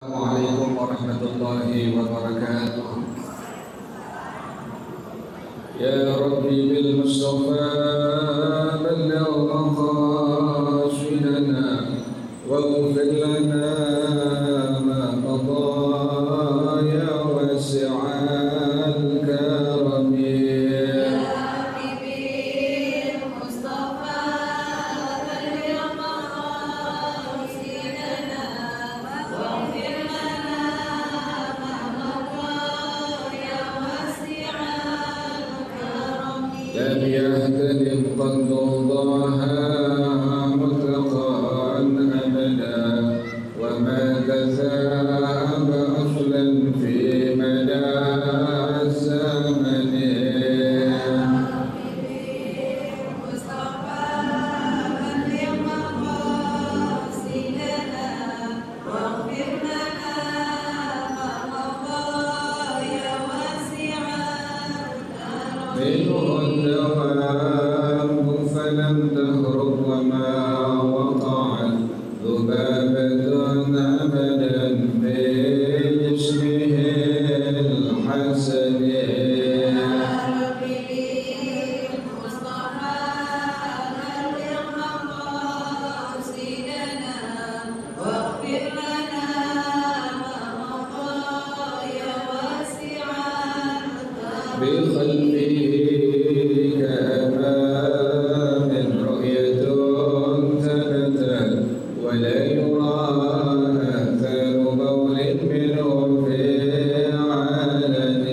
Assalamualaikum warahmatullahi wabarakatuh. Ya Rabbi bil Mustafa balligh maqasidana waghfir lana ma qada ya wasi'al karami. لم يهتدم قد ضاها مطلقا أبدا وما تذاب أصلا في مدى الزمن. منه الدوام فلم تهرب وما وقعت ذبابة أبدا في جسمه الحسن. بخلفه كأمام رؤية ثبتت ولا يرى آثار بول منه في علنه.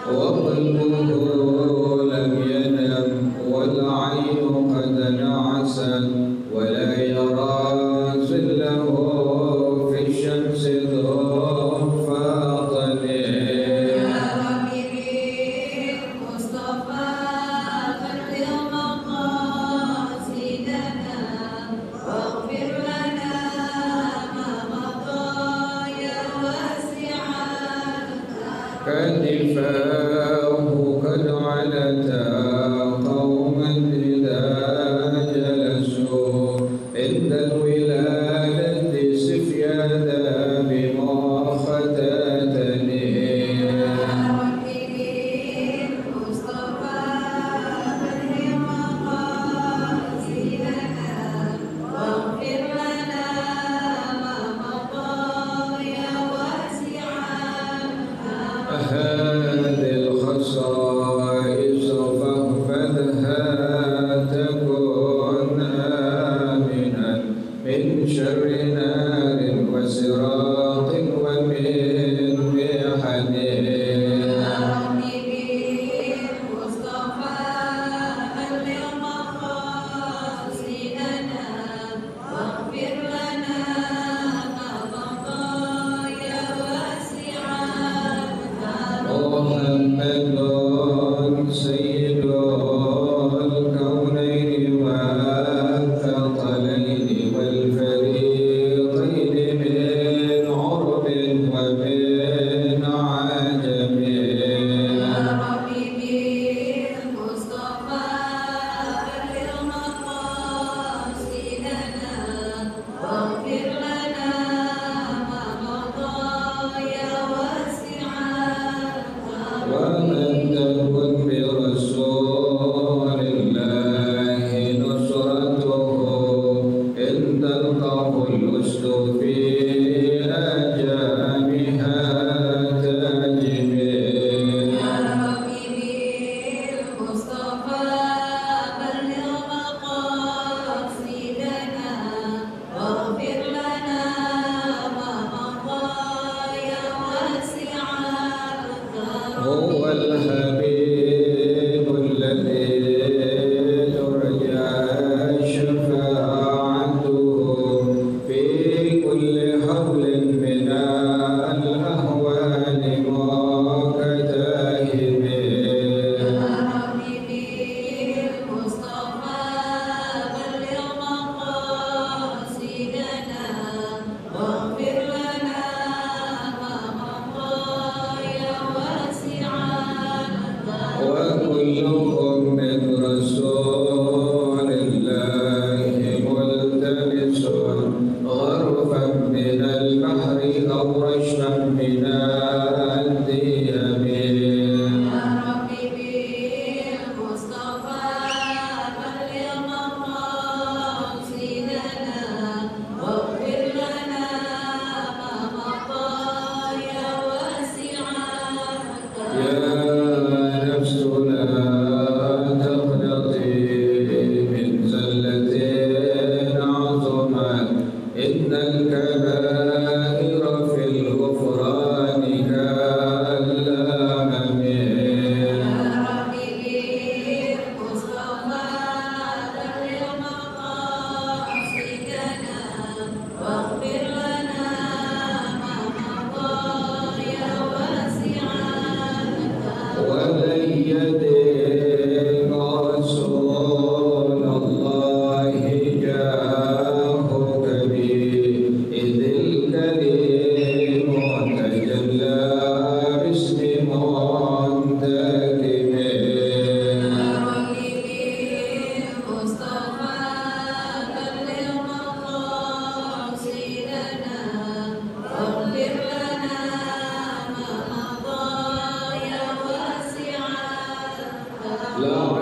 وقلبه لم ينم والعين قد نعست ولا يرى ظله في الشمس ضفاطا. كتفاه قد علتا قوما إذا جلسوا عند الولادة سفيادا بمختتنه. هذه الخصائص فاحفظها تكن آمنا من شر نار وسراق ومن محن. محمد سيد الكونين والثقلين والفريقين من عرب ومن عجم. وما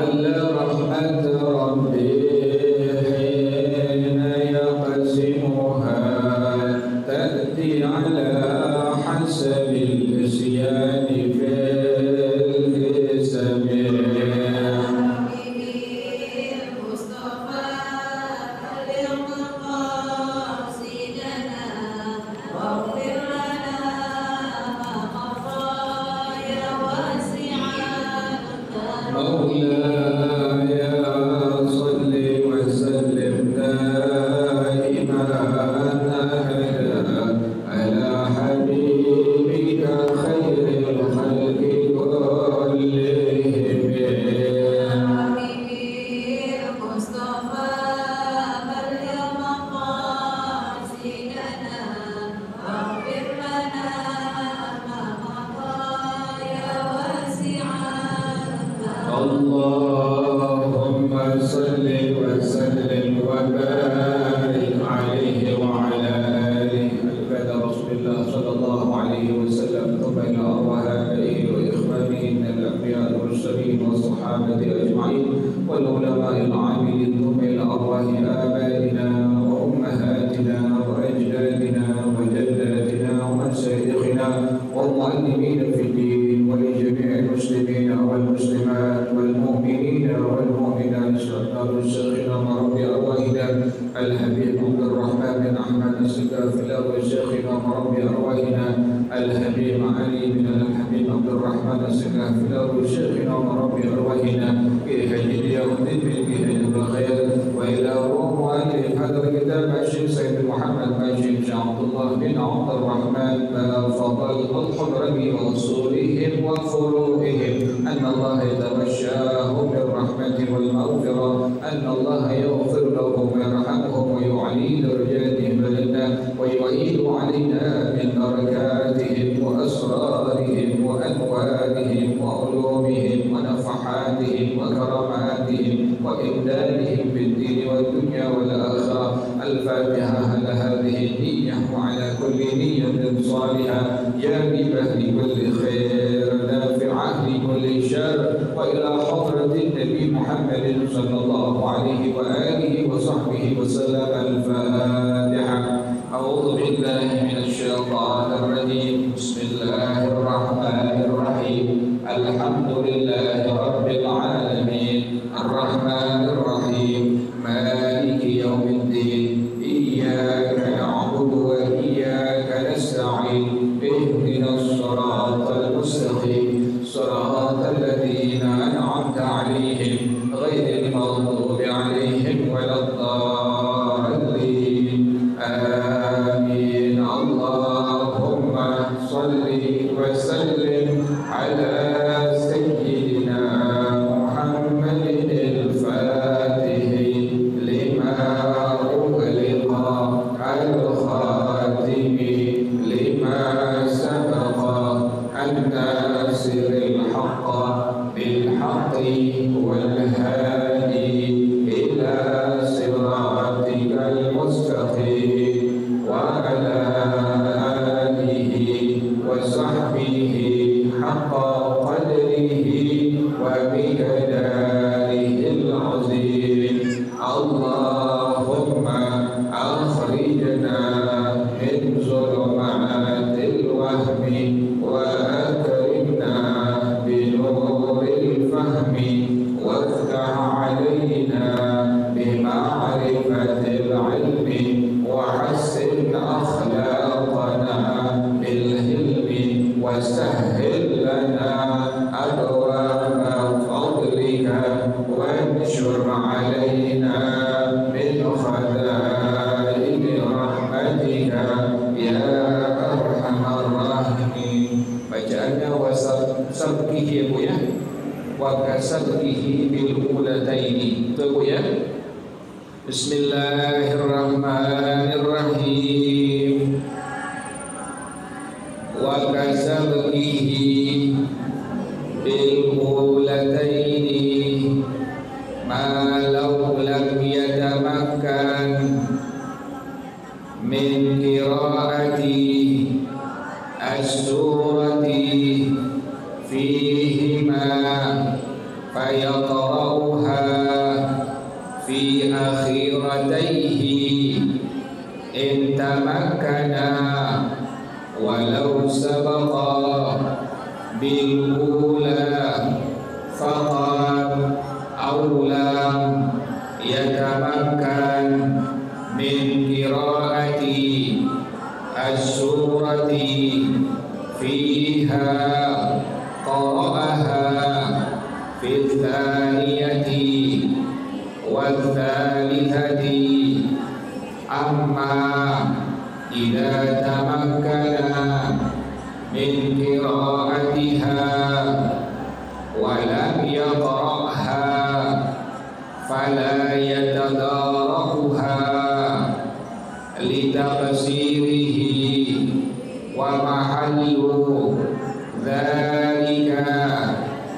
لعل رحمة ربي حين يقسمها تأتي على حسب الإسيان في الحساب. اللهم صل وسلم وبارك عليه وعلى آله عباد رسول الله صلى الله عليه وسلم، ثم إلى أرواح آبائه وإخوانه من الأنبياء والمرسلين والصحابة أجمعين والعلماء العاملين، ثم إلى أرواح آبائنا وأمهاتنا وأجدادنا وجداتنا ومشايخنا والمعلمين في الدين ولجميع المسلمين والمسلمات والمؤمنين والمؤمنات شهداء شيخنا مربي أرواحنا الحبيب عبد الرحمن بن أحمد السقافي وشيخنا مربي أرواحنا الحبيب علي بن الحبيب عبد الرحمن السقافي وشيخنا مربي أرواحنا إلى يوم الدين بإذن الخير، وإلى روح مؤلف هذا الكتاب الشيخ سيد محمد ماجد عبد الله بن عبد الرحمن فضل الحضرمي وأصولهم وفروعهم أن الله يتغشاهم بالرحمة والمغفرة، أن الله يغفر لهم ويرحمهم ويعلي درجاتهم لنا ويعيد علينا من بركاتهم وأسرارهم وأنوارهم وعلومهم ونفحاتهم وكراماتهم وإمدادهم بالدين والدنيا والآخرة. الفاتحة على هذه النية وعلى كل نية صالحة جانبة لكل خير نافعة لكل شر، وإلى حضرة النبي محمد صلى الله عليه وآله وصحبه وسلم. الفاتحة. أعوذ بالله من الشيطان الرجيم. بسم الله الرحمن الرحيم. الحمد لله رب العالمين الرحمن الرحيم مالك يوم الدين إياك نعبد وإياك نستعين اهدنا الصراط المستقيم صراط الذين أنعمت عليهم غير المغضوب عليهم ولا الضالين آمين. اللهم صل وسلم على سيدنا محمد الفاتح لما أغلق الخاتم لما سبق الناصر الحق بالحق والهادي إلى صراطك المستقيم وعلى آله وصحبه حق قدره وبقداره العظيم. اللهم أخرجنا من ظلمات الوهم وأكرمنا بنور الفهم وافتح علينا بمعرفة العلم وحسن أخلاقنا بالحلم وسهل لنا أبواب فضلك وانشر علينا من خزائن رحمتك يا أرحم الراحمين. Bacaannya wasabqihi ya Bu ya, wa kasabqihi bil ulataini. Itu Bu ya. Bismillahirrahmanirrahim. Wa kasabqihi bil ulataini ma law lam yatamakkan min qiraati as-surati fihima fayaqra'u walau sabaqa bil ula faqad aw lam yatamakkan min qiraati as-surati fiha qara'aha fil thaniyati wal thalithati amma idza tamakkana min qira'atiha wa lam yaqra'ha fala yatadarakuha litaqsirihi wa mahallu dzalika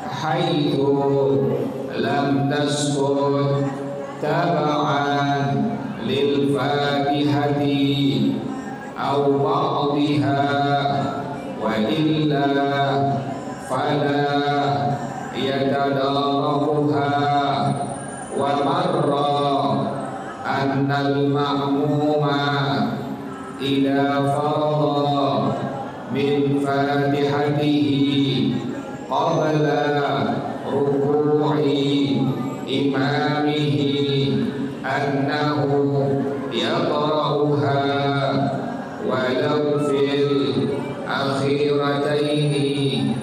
haitsu lam taskut tab'an lil fatihati aw ba'dihha wa illa fala yatadarakuha wa marra annal ma'muma idza farada min fatihatihi qabla ruku'i imamihi annahu yaqra'uha walau fil akhirataini.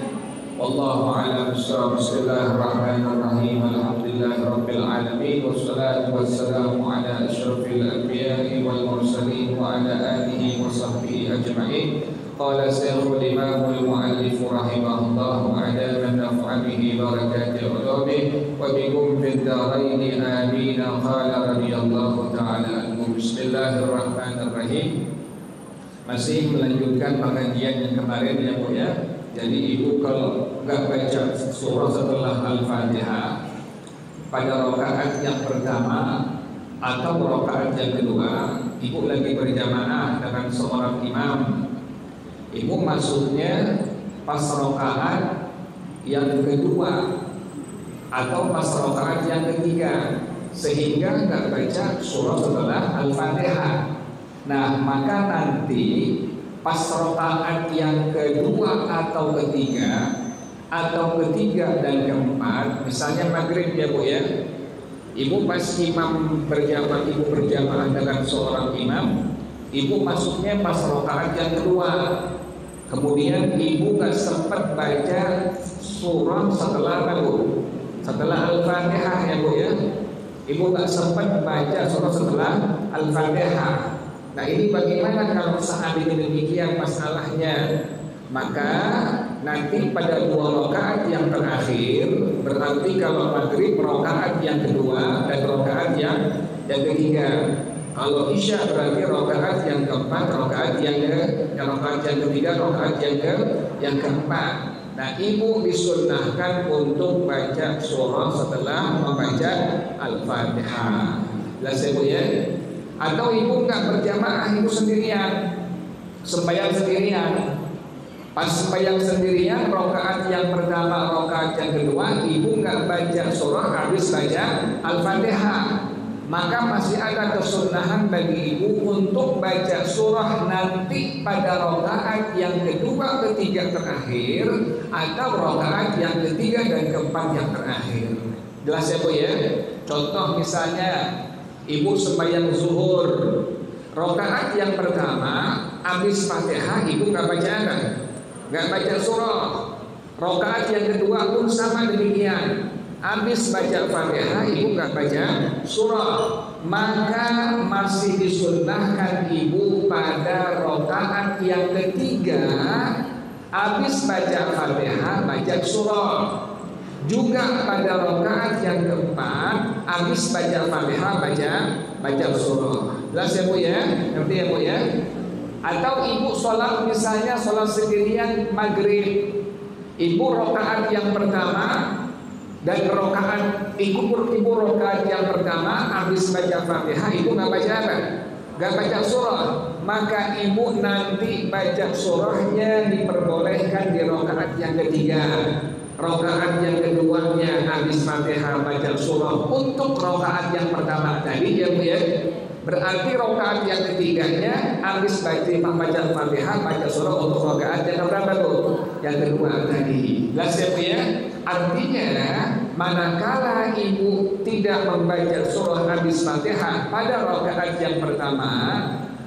Wallahu a'lam bishawab. Bismillahirrahmanirrahim. Alhamdulillahirabbil alamin wassalatu wassalamu ala asyrafil anbiya'i wal mursalin wa ala alihi wa sahbihi ajma'in. Qala Syekhul Imamul Mu'allif rahimahullah wa adaman naf'amihi barakatil ulumi wa bikum fid dharain amin. Qala radhiyallahu ta'ala anhu. Bismillahirrahmanirrahim. Masih melanjutkan pengajian yang kemarin ya Bu ya. Jadi ibu kalau enggak baca surah setelah Al-Fatihah pada rakaat yang pertama atau rakaat yang kedua, ibu lagi berjamaah dengan seorang imam. Ibu masuknya pas rakaat yang kedua atau pas rakaat yang ketiga, sehingga enggak baca surah setelah Al-Fatihah. Nah, maka nanti pas rakaat yang kedua atau ketiga dan keempat, misalnya maghrib ya Bu ya, ibu pas imam berjamaah, ibu berjamaah dengan seorang imam, ibu masuknya pas rakaat yang kedua, kemudian ibu gak sempat baca surah setelah setelah Al-Fatihah ya Bu ya, ibu gak sempat baca surah setelah Al-Fatihah. Nah, ini bagaimana kalau seandainya demikian masalahnya? Maka nanti pada dua rakaat yang terakhir, berarti kalau maghrib rakaat yang kedua dan rakaat yang ketiga. Kalau isya berarti rakaat yang keempat, rakaat yang ketiga, rakaat yang keempat. Nah, ibu disunnahkan untuk baca surah setelah membaca Al-Fatihah. Jelas ya Bu ya? Atau ibu enggak berjamaah, ibu sendirian, sembahyang sendirian. Pas sembahyang sendirian, rakaat yang pertama, rakaat yang kedua, ibu enggak baca surah, habis baca Al-Fatihah, maka masih ada kesunahan bagi ibu untuk baca surah nanti pada rakaat yang kedua, ketiga terakhir, atau rakaat yang ketiga dan keempat yang terakhir. Jelas ya Bu ya? Contoh misalnya ibu sembahyang zuhur, rakaat yang pertama habis Fatihah ibu nggak baca surah. Rakaat yang kedua pun sama demikian, habis baca Fatihah ibu nggak baca surah. Maka masih disunnahkan ibu pada rakaat yang ketiga habis baca Fatihah baca surah. Juga pada rakaat yang keempat habis baca Fatihah baca surah. Jelas ya Bu ya? Ngerti ya Bu ya? Atau ibu sholat misalnya sholat sendirian maghrib, ibu rakaat yang pertama dan rakaat ibu rakaat yang pertama habis baca Fatihah ibu nggak baca apa? Nggak baca surah. Maka ibu nanti baca surahnya diperbolehkan di rakaat yang ketiga. Rakaat yang keduanya habis Fatihah baca surah untuk rakaat yang pertama tadi ya Bu ya. Berarti rakaat yang ketiganya habis baca Fatihah, baca surah untuk rakaat yang berapa tuh? Yang kedua tadi. Jelas ya? Artinya manakala ibu tidak membaca surah habis Fatihah pada rakaat yang pertama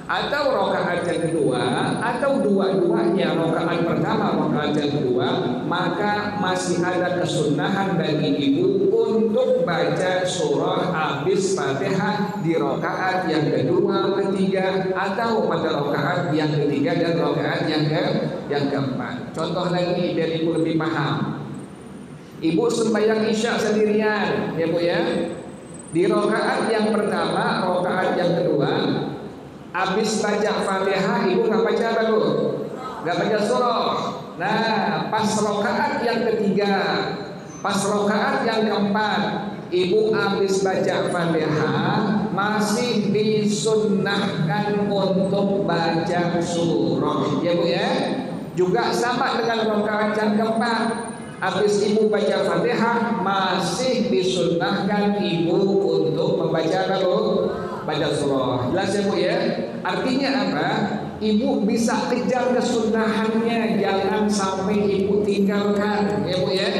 atau rakaat yang kedua atau dua-duanya rakaat pertama rakaat yang kedua, maka masih ada kesunahan bagi ibu untuk baca surah habis Fatihah di rakaat yang kedua, ketiga atau pada rakaat yang ketiga dan rakaat yang keempat. Contoh lagi biar ibu lebih paham. Ibu sembahyang Isya sendirian, ya Bu ya. Di rakaat yang pertama, rakaat yang kedua, habis baca Fatihah, ibu nggak baca apa Bu? Nggak baca surah. Nah, pas rakaat yang ketiga, pas rakaat yang keempat, ibu habis baca Fatihah, masih disunnahkan untuk baca surah, ya Bu ya. Juga sama dengan rakaat yang keempat. Habis ibu baca Fatihah, masih disunnahkan ibu untuk membaca apa Bu? Baca surah. Jelas ya Bu ya? Artinya apa? Ibu bisa kejar kesunahannya, jangan sampai ibu tinggalkan, ya Bu ya?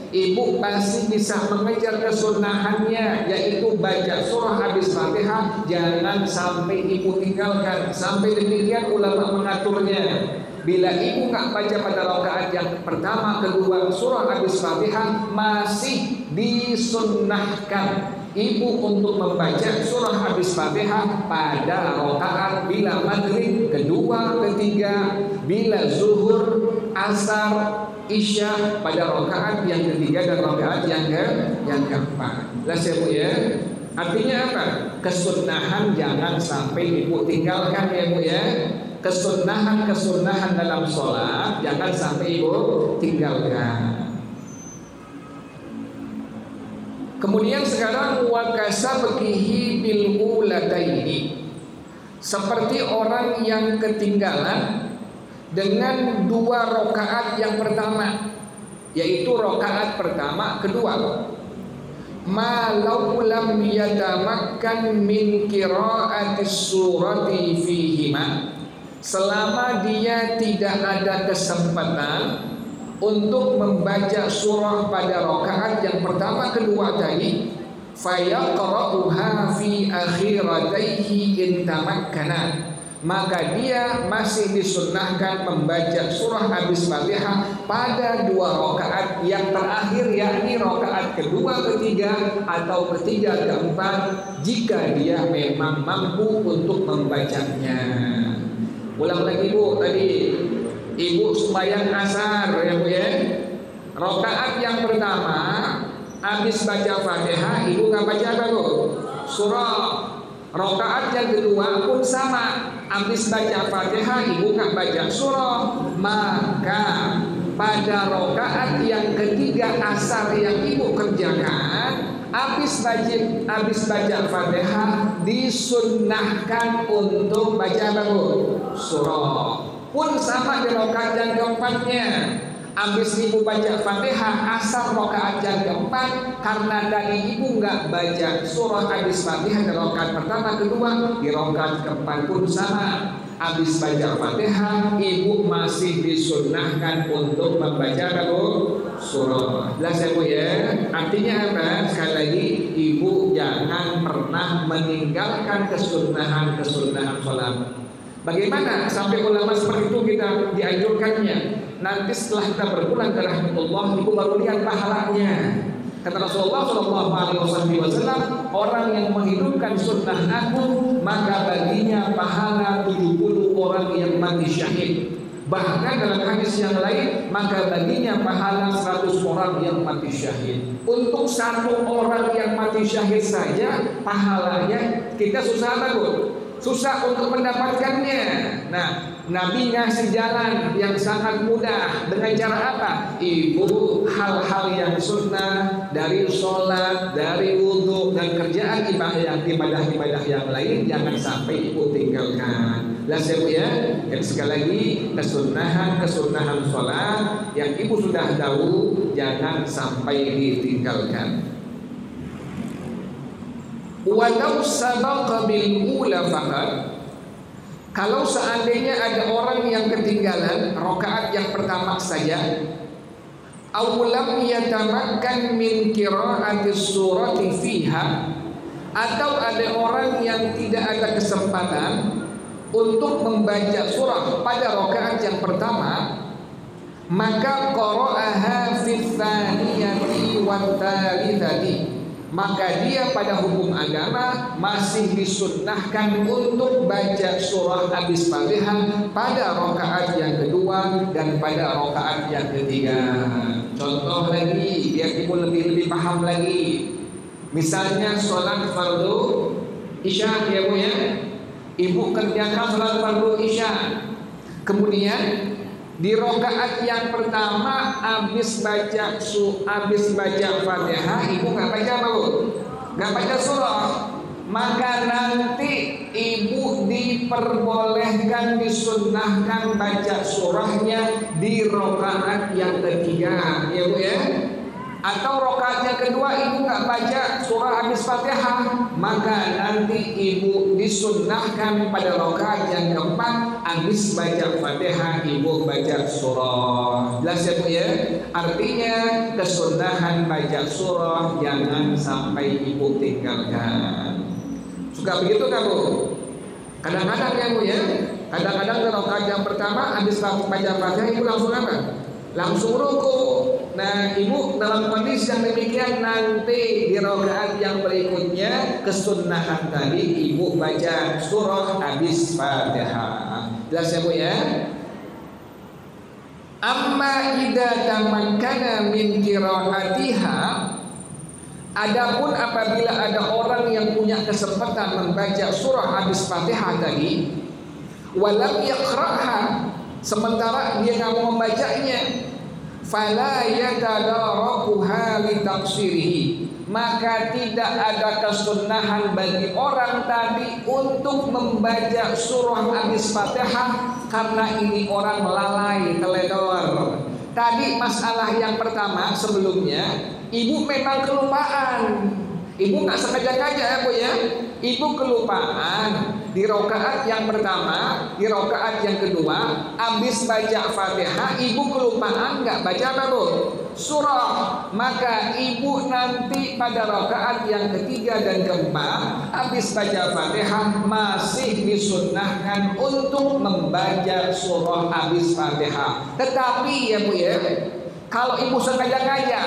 Ibu pasti bisa mengejar kesunahannya, yaitu baca surah habis Fatihah, jangan sampai ibu tinggalkan. Sampai demikian ulama mengaturnya. Bila ibu nggak baca pada rakaat yang pertama, kedua surah habis Fatihah, masih disunnahkan ibu untuk membaca surah habis Fatihah pada rakaat bila maghrib, kedua, ketiga, bila zuhur, asar, isya pada rakaat yang ketiga dan rakaat yang keempat. Jelas ya Bu ya? Artinya apa? Kesunahan jangan sampai ibu tinggalkan ya Bu ya. Kesunahan dalam sholat jangan sampai ibu tinggalkan. Kemudian sekarang wakasabihi bil ulataini, seperti orang yang ketinggalan dengan dua rakaat yang pertama, yaitu rakaat pertama, kedua. Malau lam yatamakkan min qiraatis surati fihima, selama dia tidak ada kesempatan untuk membaca surah pada rakaat yang pertama kedua tadi, fayaqra'uha fi akhirataihi in tamakkana, maka dia masih disunnahkan membaca surah habis Fatihah pada dua rakaat yang terakhir, yakni rakaat kedua, ketiga atau ketiga keempat, jika dia memang mampu untuk membacanya. Ulang lagi Bu, tadi ibu sembahyang asar ya Bu ya. Rakaat yang pertama habis baca Fatihah, ibu nggak baca apa Bu? Surah. Rakaat yang kedua pun sama, habis baca Fatihah, ibu nggak baca surah. Maka pada rakaat yang ketiga asar yang ibu kerjakan, habis baca Fatihah, disunnahkan untuk baca apa Bu? Surah. Pun sama di rakaat yang keempatnya, habis ibu baca Fatihah asar rakaat yang keempat, karena tadi ibu nggak baca surah habis Fatihah di rakaat pertama, kedua, di rakaat keempat pun sama, habis baca Fatihah ibu masih disunnahkan untuk membaca apa Bu? Surah. Jelas ya Bu ya? Artinya apa? Sekali lagi, ibu jangan pernah meninggalkan kesunahan sholat. Bagaimana sampai ulama seperti itu kita dianjurkannya? Nanti setelah kita berpulang ke rahmatullah, ibu baru lihat pahalanya. Kata Rasulullah SAW, orang yang menghidupkan sunnah aku, maka baginya pahala 70 orang yang mati syahid. Bahkan dalam hadis yang lain, maka baginya pahala 100 orang yang mati syahid. Untuk satu orang yang mati syahid saja pahalanya kita susah apa Bu? Susah untuk mendapatkannya. Nah, Nabi ngasih jalan yang sangat mudah. Dengan cara apa? Ibu hal-hal yang sunnah dari sholat, dari wudhu dan kerjaan ibadah yang lain jangan sampai ibu tinggalkan. Jelas ya Bu ya? Dan sekali lagi, kesunahan sholat yang ibu sudah tahu jangan sampai ditinggalkan. Walau sabaqa bil ula faqat, kalau seandainya ada orang yang ketinggalan rakaat yang pertama saja, aw lam yatamakkan min qira'ati surati fiha, atau ada orang yang tidak ada kesempatan untuk membaca surah pada rakaat yang pertama, maka qara'aha fi tsaniyati wa tsalitsati, maka dia pada hukum agama masih disunnahkan untuk baca surah habis Fatihah pada rakaat yang kedua dan pada rakaat yang ketiga. Contoh lagi biar ibu lebih paham lagi. Misalnya sholat fardu isya ya Bu ya. Ibu kerjakan sholat fardu isya. Kemudian di rakaat yang pertama habis baca Fatihah, ibu nggak baca apa Bu? Nggak baca surah. Maka nanti ibu diperbolehkan, disunnahkan baca surahnya di rakaat yang ketiga, ya Bu ya. Atau rakaat yang kedua ibu nggak baca surah habis Fatihah, maka nanti ibu disunnahkan pada rakaat yang keempat habis baca Fatihah ibu baca surah. Jelas ya Bu ya? Artinya kesunnahan baca surah jangan sampai ibu tinggalkan. Suka begitu nggak Bu? Kadang-kadang ya Bu ya, kadang-kadang di rakaat yang pertama habis baca Fatihah ibu langsung apa? Langsung ruku. Nah ibu dalam kondisi yang demikian nanti di rakaat yang berikutnya kesunnahan tadi ibu baca surah habis Fatihah. Jelas ya Bu ya? Amma idza tamakkana min qiraatiha, adapun apabila ada orang yang punya kesempatan membaca surah habis Fatihah tadi, walam yaqra'ha, sementara dia nggak mau membacanya, fala yatadarakuha li taqsirihi, maka tidak ada kesunnahan bagi orang tadi untuk membaca surah habis Fatihah karena ini orang lalai, teledor. Tadi masalah yang pertama sebelumnya ibu memang kelupaan, ibu nggak sengaja ya Bu ya, ibu kelupaan di rakaat yang pertama, di rakaat yang kedua, habis baca Fatihah, ibu kelupaan nggak baca apa Bu? Surah. Maka ibu nanti pada rakaat yang ketiga dan keempat, habis baca Fatihah masih disunnahkan untuk membaca surah habis Fatihah. Tetapi ya Bu ya, kalau ibu sengaja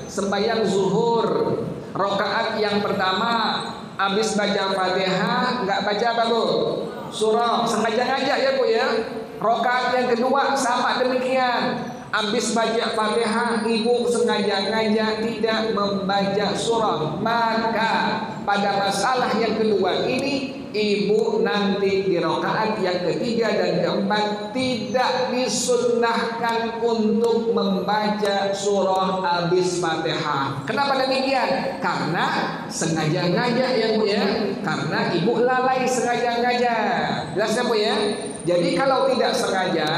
sembahyang zuhur, rakaat yang pertama habis baca Fatihah nggak baca apa Bu? Surah. Sengaja ya Bu ya. Rakaat yang kedua sama demikian. Habis baca Fatihah ibu sengaja tidak membaca surah. Maka pada masalah yang kedua ini ibu nanti di rakaat yang ketiga dan keempat tidak disunnahkan untuk membaca surah habis Fatihah. Kenapa demikian? Karena sengaja ya Bu ya. Karena ibu lalai sengaja. Jelas ya Bu ya? Jadi kalau tidak sengaja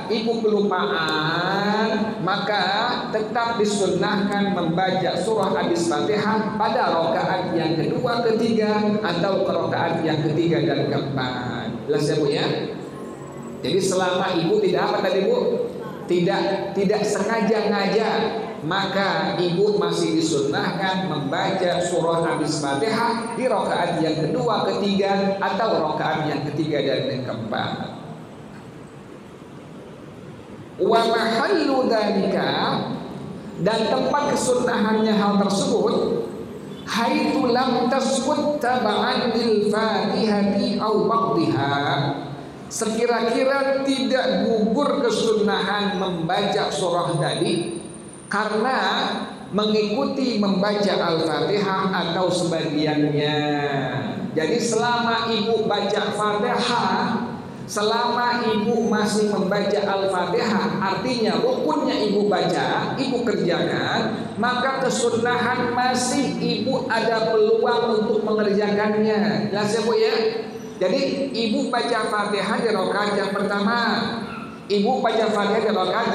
ibu kelupaan, maka tetap disunnahkan membaca surah habis Fatihah pada rakaat yang kedua, ketiga atau rakaat yang ketiga dan keempat. Jelas ya Bu ya? Jadi selama ibu tidak apa tadi Bu? Tidak sengaja, maka ibu masih disunnahkan membaca surah habis Fatihah di rakaat yang kedua, ketiga atau rakaat yang ketiga dan yang keempat. Wa mahallu dzalika, dan tempat kesunnahannya hal tersebut, haitsu lam tasbut tab'an lil Fatihati aw ba'dihha, sekira-kira tidak gugur kesunnahan membaca surah tadi karena mengikuti membaca Al-Fatihah atau sebagiannya. Jadi selama ibu baca Fatihah, selama ibu masih membaca Al-Fatihah, artinya rukunnya ibu baca, ibu kerjakan, maka kesunnahan masih ibu ada peluang untuk mengerjakannya. Jelas ya Bu ya? Jadi ibu baca Fatihah di rakaat yang pertama, Ibu baca Fatihah di rakaat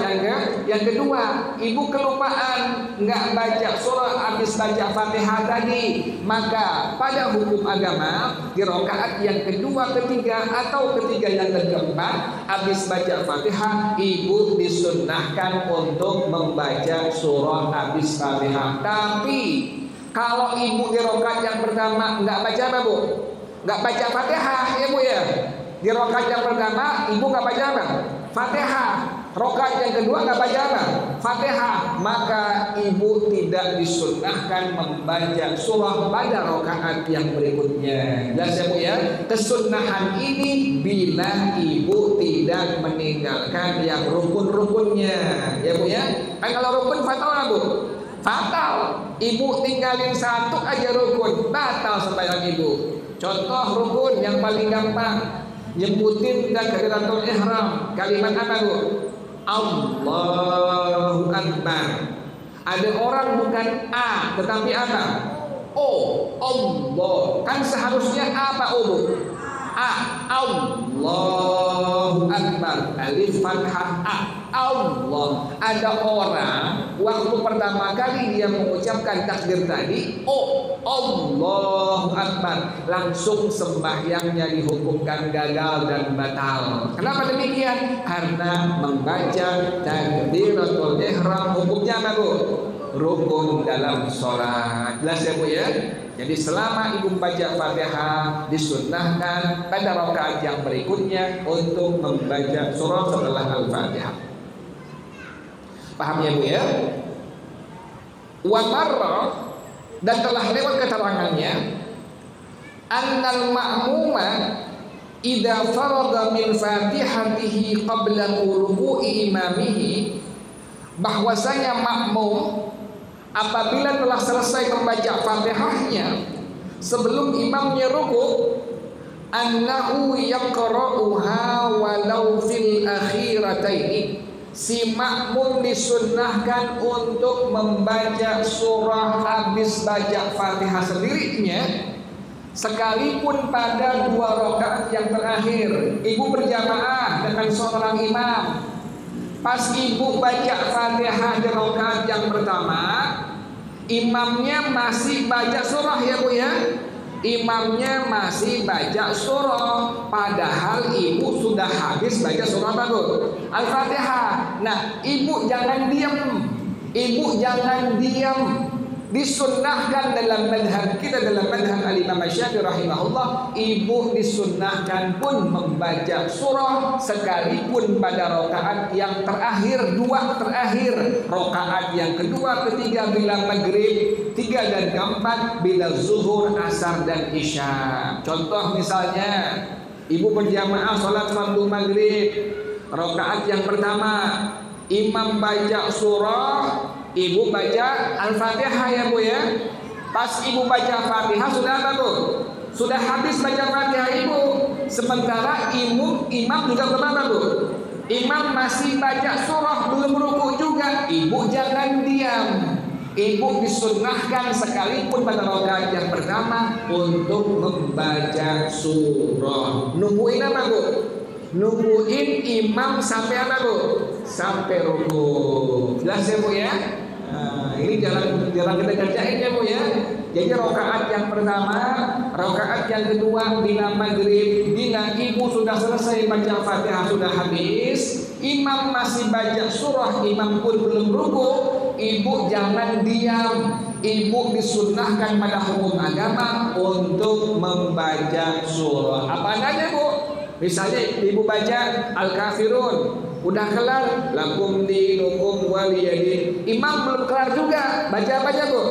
yang kedua. Ibu kelupaan nggak baca surah habis baca Fatihah tadi, maka pada hukum agama di rakaat yang kedua, ketiga atau ketiga yang keempat habis baca Fatihah, ibu disunnahkan untuk membaca surah habis Fatihah. Tapi kalau ibu di rakaat yang pertama nggak baca apa Bu? Nggak baca Fatihah ya Bu ya. Di rakaat yang pertama ibu nggak baca apa? Fatihah. Rakaat yang kedua nggak baca apa? Fatihah. Maka ibu tidak disunnahkan membaca surah pada rakaat yang berikutnya. Jelas ya Bu ya? Kesunnahan ini bila ibu tidak meninggalkan yang rukun-rukunnya. Ya Bu ya? Kan kalau rukun fatal lah Bu. Fatal. Ibu tinggalin satu aja rukun, batal sembahyang ibu. Contoh rukun yang paling gampang, nyebutin takbiratul ihram. Kalimat apa Bu? Allahu Akbar. Ada orang bukan A tetapi apa? O. Allah. Kan seharusnya apa O Bu? A. Allahu Akbar. Alif fathah A. Allah. Ada orang waktu pertama kali dia mengucapkan takbir tadi, oh Allahu Akbar, langsung sembahyangnya dihukumkan gagal dan batal. Kenapa demikian? Karena membaca takbiratul ihram hukumnya apa Bu? Rukun dalam sholat. Jelas ya Bu ya? Jadi selama ibu baca Fatihah, disunnahkan pada rakaat yang berikutnya untuk membaca surah setelah Al-Fatihah. Paham ya Bu ya? Wa marra, dan telah lewat keterangannya, annal ma'muma idza farada min fatihatihi qabla ruku'i imamihi, bahwasanya makmum apabila telah selesai membaca Fatihahnya sebelum imamnya ruku, annahu yaqra'uha walau fil akhirataini, si makmum disunnahkan untuk membaca surah habis baca Fatihah sendirinya, sekalipun pada dua rakaat yang terakhir. Ibu berjamaah dengan seorang imam. Pas ibu baca Fatihah di rakaat yang pertama, imamnya masih baca surah ya Bu ya. Imamnya masih baca surah, padahal ibu sudah habis baca surah apa Bu? Al-Fatihah. Nah, ibu jangan diam. Ibu jangan diam. Disunnahkan dalam madhab kita, dalam madhab al-Imam Syafi'i rahimahullah, ibu disunnahkan pun membaca surah sekalipun pada rakaat yang terakhir, dua terakhir, rakaat yang kedua, ketiga bila maghrib, tiga dan keempat bila zuhur, asar dan isya. Contoh misalnya, ibu berjamaah sholat fardu maghrib, rakaat yang pertama, imam baca surah, ibu baca Al-Fatihah ya Bu ya. Pas ibu baca Fatihah sudah apa Bu? Sudah habis baca Fatihah ibu. Sementara imam juga belum apa Bu? Imam masih baca surah, belum ruku juga. Ibu jangan diam. Ibu disunnahkan sekalipun pada rakaat yang pertama untuk membaca surah. Nungguin apa Bu? Nungguin imam sampai apa Bu? Sampai ruku. Jelas ya Bu ya? Nah, ini jarang kita kerjain ya Bu ya. Jadi rakaat yang pertama, rakaat yang kedua bila maghrib, bila ibu sudah selesai baca Fatihah sudah habis, imam masih baca surah, imam pun belum ruku, ibu jangan diam. Ibu disunnahkan pada hukum agama untuk membaca surah. Apa adanya Bu? Misalnya ibu baca Al-Kafirun, udah kelar, lakum dinukum waliyadin. Imam belum kelar juga, baca apa aja Bu?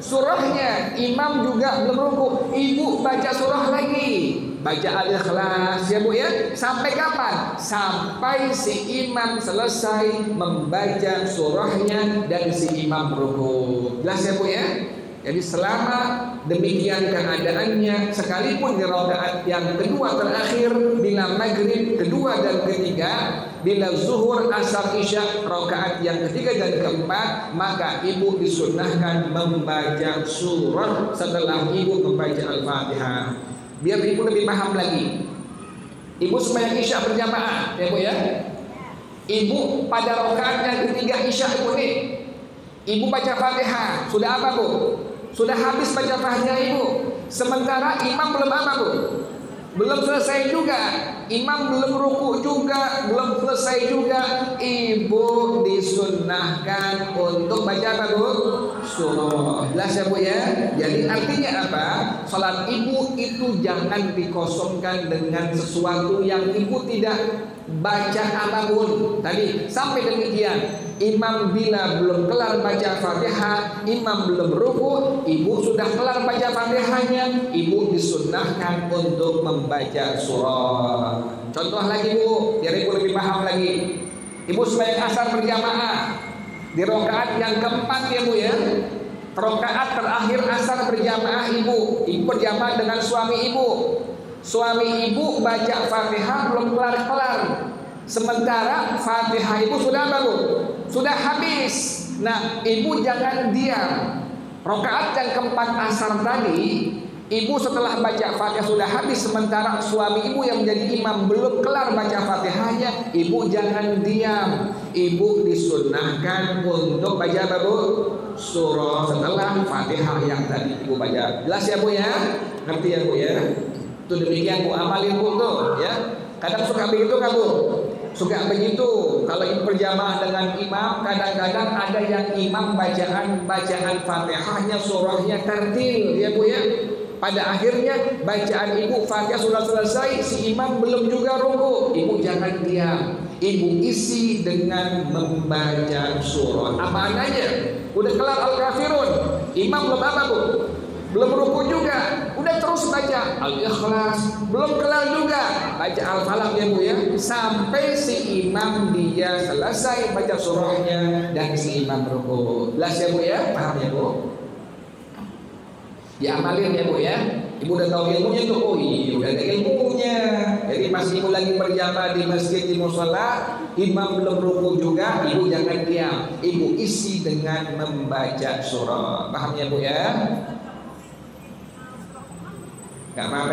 Surahnya. Imam juga belum ruku, ibu baca surah lagi, baca Al-Ikhlas ya Bu ya. Sampai kapan? Sampai si imam selesai membaca surahnya dan si imam ruku. Jelas ya Bu ya? Jadi selama demikian keadaannya, sekalipun di rakaat yang kedua terakhir, bila maghrib kedua dan ketiga, bila zuhur, asar, isya, rakaat yang ketiga dan keempat, maka ibu disunnahkan membaca surah setelah ibu membaca Al-Fatihah. Biar ibu lebih paham lagi. Ibu sembahyang isya berjamaah, ya Bu ya. Ibu pada rakaat yang ketiga Isya ibu nih, ibu baca Fatihah, sudah apa bu? Sudah habis baca Fatihah ibu. Sementara imam belum apa bu? Belum selesai juga, imam belum ruku juga, belum selesai juga. Ibu disunnahkan untuk baca apa bu? Surah. Jelas ya bu ya. Jadi artinya apa? Salat ibu itu jangan dikosongkan dengan sesuatu yang ibu tidak baca apapun. Tadi sampai demikian, imam bila belum kelar baca Fatihah, imam belum ruku, ibu sudah kelar baca Fatihahnya, ibu disunnahkan untuk membaca surah. Contoh lagi bu, biar ibu lebih paham lagi. Ibu sembahyang asar berjamaah di rakaat yang keempat ya bu ya. Rakaat terakhir asar berjamaah ibu berjamaah dengan suami ibu. Suami ibu baca Fatihah belum kelar-kelar. Sementara Fatihah ibu sudah apa bu? Sudah habis. Nah, ibu jangan diam. Rakaat yang keempat asar tadi, ibu setelah baca Fatihah sudah habis, sementara suami ibu yang menjadi imam belum kelar baca Fatihahnya, ibu jangan diam. Ibu disunnahkan untuk baca apa bu? Surah setelah Fatihah yang tadi ibu baca. Jelas ya bu ya? Ngerti ya bu ya? Itu demikian bu, amalin bu tuh ya. Kadang suka begitu kan bu? Suka begitu. Kalau ibu berjamaah dengan imam, kadang-kadang ada yang imam bacaan Fatihahnya surahnya tartil ya bu ya. Pada akhirnya bacaan ibu Fatihah sudah selesai, si imam belum juga ruku. Ibu jangan diam. Ibu isi dengan membaca surah. Apa adanya? Udah kelar Al-Kafirun, imam belum apa bu? Belum ruku juga, udah terus baca Al-Ikhlas, belum kelar juga baca Al-Falaq ya bu ya, sampai si imam dia selesai baca surahnya dan si imam ruku. Jelas ya bu ya, paham ya bu? Diamalin ya bu ya. Ibu udah tahu ilmunya tuh, oh iya udah ada ilmunya. Jadi pas ibu lagi berjamaah di masjid di mushola, imam belum ruku juga, ibu jangan diam. Ibu isi dengan membaca surah. Paham ya bu ya? Gak apa-apa.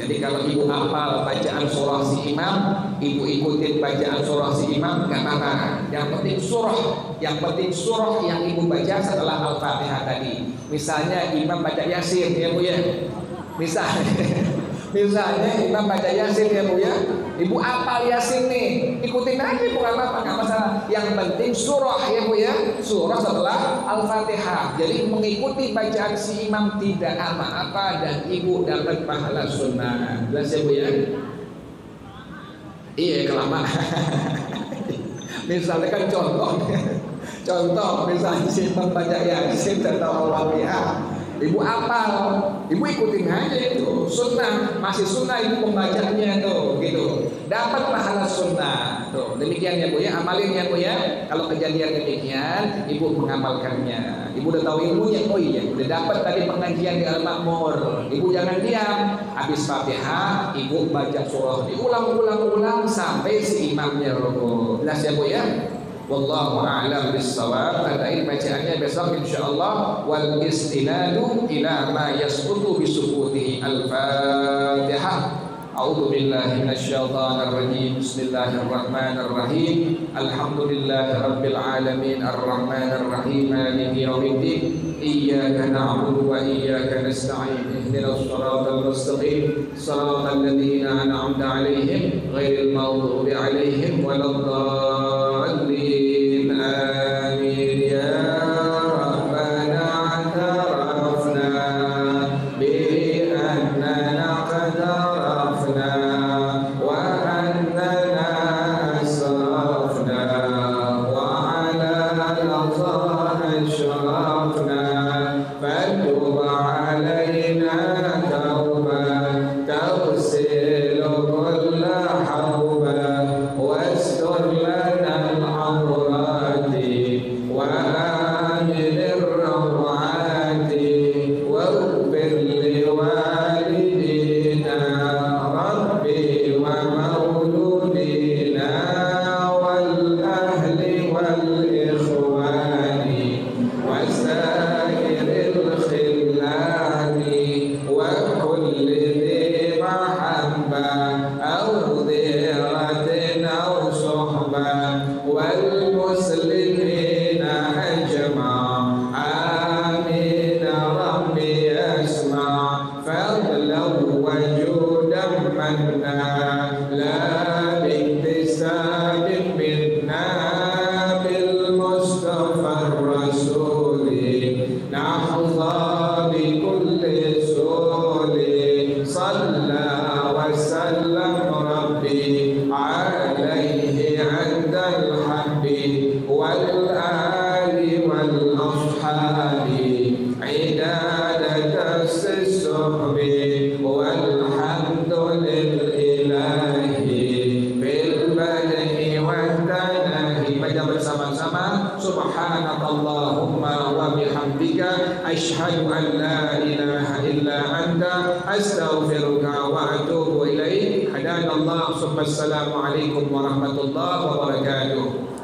Jadi kalau ibu hafal bacaan surah si imam, ibu ikutin bacaan surah si imam, gak apa-apa. Yang penting surah yang ibu baca setelah Al-Fatihah tadi. Misalnya imam baca Yasin ya bu ya. Misalnya imam baca Yasin ya bu ya. Ibu apal Yasin nih, ikutin aja bukan apa-apa, nggak masalah. Yang penting surah ya bu ya, surah setelah Al-Fatihah. Jadi mengikuti bacaan si imam tidak apa-apa dan ibu dapat pahala sunnah. Jelas ya bu ya? Iya kelamaan. Misalnya kan contoh misalnya si imam baca Yasin atau Al-Fatihah, ibu apal, ibu ikutin aja itu sunnah, masih sunnah ibu membacanya tuh gitu, dapat pahala sunnah tuh. Demikian ya bu ya, amalin ya bu ya. Kalau kejadian demikian ibu mengamalkannya, ibu udah tahu ilmunya, oh iya udah dapat tadi pengajian di Al-Makmur. Ibu jangan diam, habis Fatihah ibu baca surah, diulang-ulang sampai si imamnya ruku. Jelas ya bu ya? Wallahu a'lam bis-shawab. Tadain bacaannya besok insyaallah. Wal istinadu ila ma yasqutu bi sukutihi. Al-Fatihah. A'udzu billahi minasyaitonir rajim. Bismillahirrahmanirrahim. Alhamdulillahirabbil alamin arrahmanir rahim maliki yaumiddin. Iyyaka na'budu wa iyyaka nasta'in. Ihdinas shiratal mustaqim. Shiratal ladzina an'amta 'alaihim ghairil maghdubi 'alaihim waladdallin. Amin ya Rabbana i'tarafna bi annana qad arafna wa annana asrafna wa 'ala al-khayri ashrafna fatub 'alaina tawbatan tawsilu kulla hawba wastur lana والمسلمين أجمعين ربي اسمع فضلا وجودا منا لا باكتساب منا بالمصطفى الرسول نحظى بكل سول صلى وسلم ربي عليه عند الحب والآل والأصحاب عدادة الصحب والحمد لله في البدء والتناهي. Baca bersama-sama subhanakallahumma wa bihamdika asyhadu an la ilaha illa anta astaghfiruka wa atubu ilaik. Hadanallahu. Assalamualaikum warahmatullahi wabarakatuh.